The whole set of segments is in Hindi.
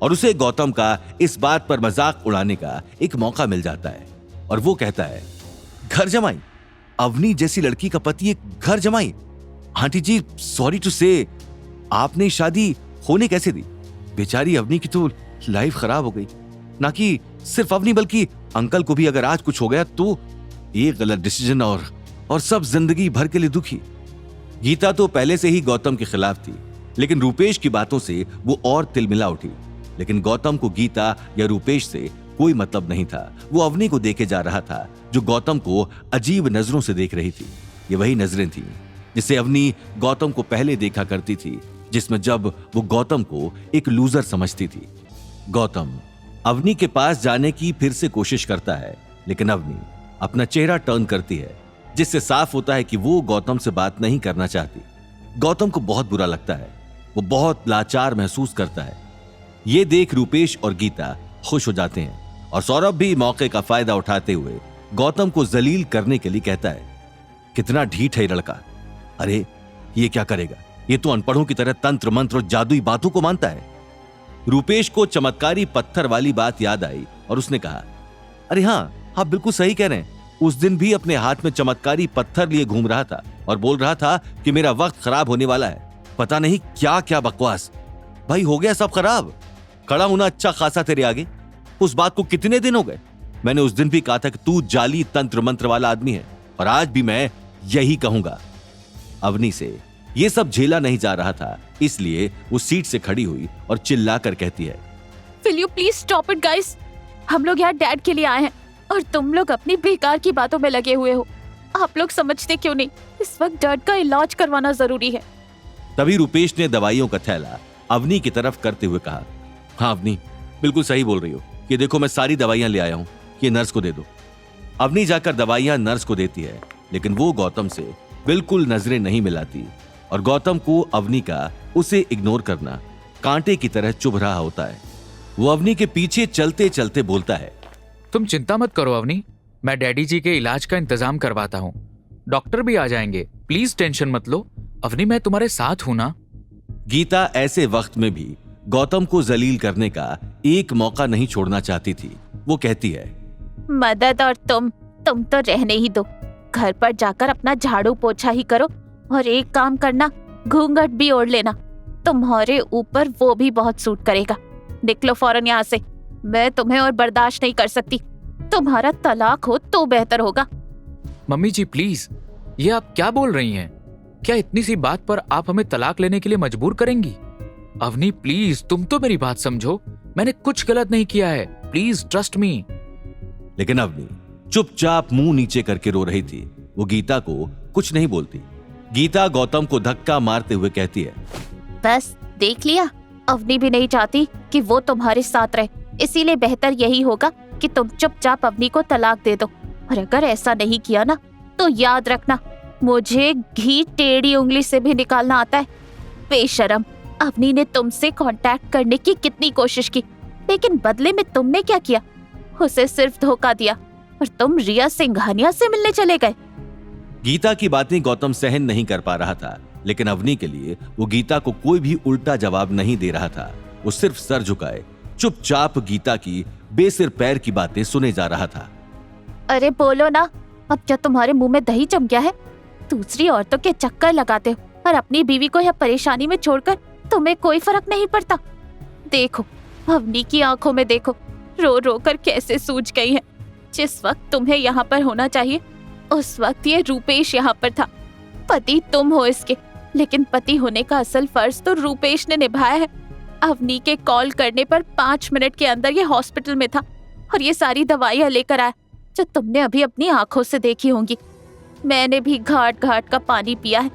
और उसे गौतम का इस बात पर मजाक उड़ाने का एक मौका मिल जाता है और वो कहता है, घर जमाई? अवनी जैसी लड़की का पति एक घर जमाई? आंटी जी, सॉरी टू से, आपने शादी होने कैसे दी? बेचारी अवनी की तो लाइफ खराब हो गई। ना कि सिर्फ अवनी बल्कि अंकल को भी अगर आज कुछ हो गया तो एक गलत डिसीजन और सब जिंदगी भर के लिए दुखी। गीता तो पहले से ही गौतम के खिलाफ थी, लेकिन रूपेश की बातों से वो और तिलमिला उठी। लेकिन गौतम को गीता या रूपेश से कोई मतलब नहीं था। वो अवनी को देखे जा रहा था जो गौतम को अजीब नजरों से देख रही थी। ये वही नजरें थी जिसे अवनी गौतम को पहले देखा करती थी, जिसमें जब वो गौतम को एक लूजर समझती थी। गौतम अवनी के पास जाने की फिर से कोशिश करता है, लेकिन अवनी अपना चेहरा टर्न करती है, जिससे साफ होता है कि वो गौतम से बात नहीं करना चाहती। गौतम को बहुत बुरा लगता है, वो बहुत लाचार महसूस करता है। ये देख रूपेश और गीता खुश हो जाते हैं और सौरभ भी मौके का फायदा उठाते हुए गौतम को जलील करने के लिए कहता है, कितना ढीठ है ये लड़का। अरे ये क्या करेगा, ये तो अनपढ़ों की तरह तंत्र मंत्र और जादुई बातों को मानता है। रूपेश को चमत्कारी पत्थर वाली बात याद आई और उसने कहा, अरे हाँ, आप बिल्कुल सही कह रहे हैं। उस दिन भी अपने हाथ में चमत्कारी पत्थर लिए घूम रहा था और बोल रहा था कि मेरा वक्त खराब होने वाला है। पता नहीं क्या क्या बकवास। भाई हो गया सब खराब। खड़ा होना अच्छा खासा तेरे आगे। उस बात को कितने दिन हो गए। मैंने उस दिन भी कहा था कि तू जाली तंत्र मंत्र वाला आदमी है, और आज भी मैं यही कहूंगा। अवनी से ये सब झेला नहीं जा रहा था, इसलिए वो सीट से खड़ी हुई और चिल्लाकर कहती है, will you please stop it guys? हम लोग यहाँ डैड के लिए आए हैं और तुम लोग अपनी बेकार की बातों में लगे हुए हो। आप लोग समझते क्यों नहीं? इस वक्त डैड का इलाज करवाना जरूरी है। तभी रूपेश ने दवाइयों का थैला अवनी की तरफ करते हुए कहा, हाँ अवनी, बिल्कुल सही बोल रही हो। ये देखो, मैं सारी दवाइयां ले आया हूं, ये नर्स को दे दो। अवनी जाकर दवाइयां नर्स को देती है, लेकिन वो गौतम से बिल्कुल नजरें नहीं मिलाती और गौतम को अवनी का उसे इग्नोर करना कांटे की तरह चुभ रहा होता है। वो अवनी के पीछे चलते चलते बोलता है, तुम चिंता मत करो अवनी, मैं डैडी जी के इलाज का इंतजाम करवाता हूँ। डॉक्टर भी आ जाएंगे, प्लीज टेंशन मत लो। अवनी, मैं तुम्हारे साथ हूं ना। गीता ऐसे वक्त में भी गौतम को जलील करने का एक मौका नहीं छोड़ना चाहती थी। वो कहती है, मदद और तुम तो रहने ही दो। घर पर जाकर अपना झाड़ू पोछा ही करो और एक काम करना, घूंघट भी ओढ़ लेना। तुम्हारे ऊपर वो भी बहुत सूट करेगा। निकलो फौरन यहाँ से, मैं तुम्हें और बर्दाश्त नहीं कर सकती। तुम्हारा तलाक हो तो बेहतर होगा। मम्मी जी प्लीज, ये आप क्या बोल रही हैं? क्या इतनी सी बात पर आप हमें तलाक लेने के लिए मजबूर करेंगी? अवनी प्लीज, तुम तो मेरी बात समझो। मैंने कुछ गलत नहीं किया है, प्लीज ट्रस्ट मी। लेकिन अवनी चुपचाप मुंह नीचे करके रो रही थी। वो गीता को कुछ नहीं बोलती। गीता गौतम को धक्का मारते हुए कहती है, बस देख लिया, अवनी भी नहीं चाहती कि वो तुम्हारे साथ रहे, इसीलिए बेहतर यही होगा कि तुम चुपचाप अवनी को तलाक दे दो। और अगर ऐसा नहीं किया ना, तो याद रखना, मुझे घी टेढ़ी उंगली से भी निकालना आता है। बेशरम, अवनी ने तुमसे कांटेक्ट करने की कितनी कोशिश की, लेकिन बदले में तुमने क्या किया? उसे सिर्फ धोखा दिया और तुम रिया सिंघानिया से मिलने चले गए। गीता की बातें गौतम सहन नहीं कर पा रहा था, लेकिन अवनी के लिए वो गीता को कोई भी उल्टा जवाब नहीं दे रहा था। वो सिर्फ सर झुकाए चुपचाप गीता की बेसिर पैर की बातें सुने जा रहा था। अरे बोलो ना, अब क्या तुम्हारे मुंह में दही जम गया है? दूसरी औरतों के चक्कर लगाते हो और अपनी बीवी को यह परेशानी में छोड़कर तुम्हें कोई फर्क नहीं पड़ता। देखो, अवनी की आंखों में देखो, रो रो कर कैसे सूज गई है। जिस वक्त तुम्हें यहाँ पर होना चाहिए, उस वक्त ये रूपेश यहाँ पर था। पति तुम हो इसके, लेकिन पति होने का असल फर्ज तो रूपेश ने निभाया है। अवनी के कॉल करने पर 5 मिनट के अंदर ये हॉस्पिटल में था और ये सारी दवाइयाँ लेकर आया जो तुमने अभी अपनी आंखों से देखी होंगी। मैंने भी घाट घाट का पानी पिया है।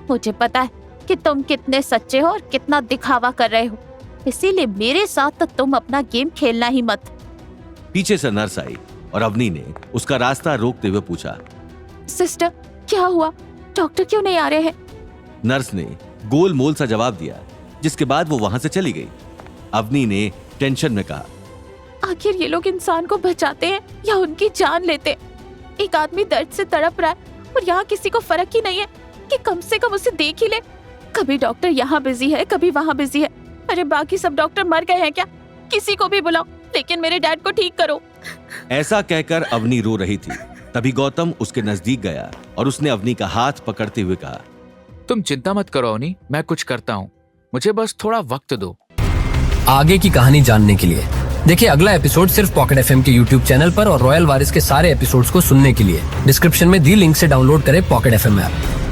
मुझे पता है कि तुम कितने सच्चे हो और कितना दिखावा कर रहे हो, इसीलिए मेरे साथ तो तुम अपना गेम खेलना ही मत। पीछे से नर्स आई और अवनी ने उसका रास्ता रोकते हुए पूछा, सिस्टर क्या हुआ? डॉक्टर क्यों नहीं आ रहे हैं? नर्स ने गोल मोल सा जवाब दिया, जिसके बाद वो वहां से चली गई। अवनी ने टेंशन में कहा, आखिर ये लोग इंसान को बचाते हैं या उनकी जान लेते हैं? एक आदमी दर्द से तड़प रहा है और यहाँ किसी को फर्क ही नहीं है कि कम से कम उसे देख ही ले। कभी डॉक्टर यहाँ बिजी है, कभी वहाँ बिजी है। अरे बाकी सब डॉक्टर मर गए हैं क्या? किसी को भी बुलाओ, लेकिन मेरे डैड को ठीक करो। ऐसा कहकर अवनी रो रही थी। तभी गौतम उसके नजदीक गया और उसने अवनी का हाथ पकड़ते हुए कहा, तुम चिंता मत करो अवनी, मैं कुछ करता हूँ, मुझे बस थोड़ा वक्त दो। आगे की कहानी जानने के लिए देखिए अगला एपिसोड सिर्फ पॉकेट एफएम के यूट्यूब चैनल पर और रॉयल वारिस के सारे एपिसोड्स को सुनने के लिए डिस्क्रिप्शन में दी लिंक से डाउनलोड करें पॉकेट एफएम ऐप।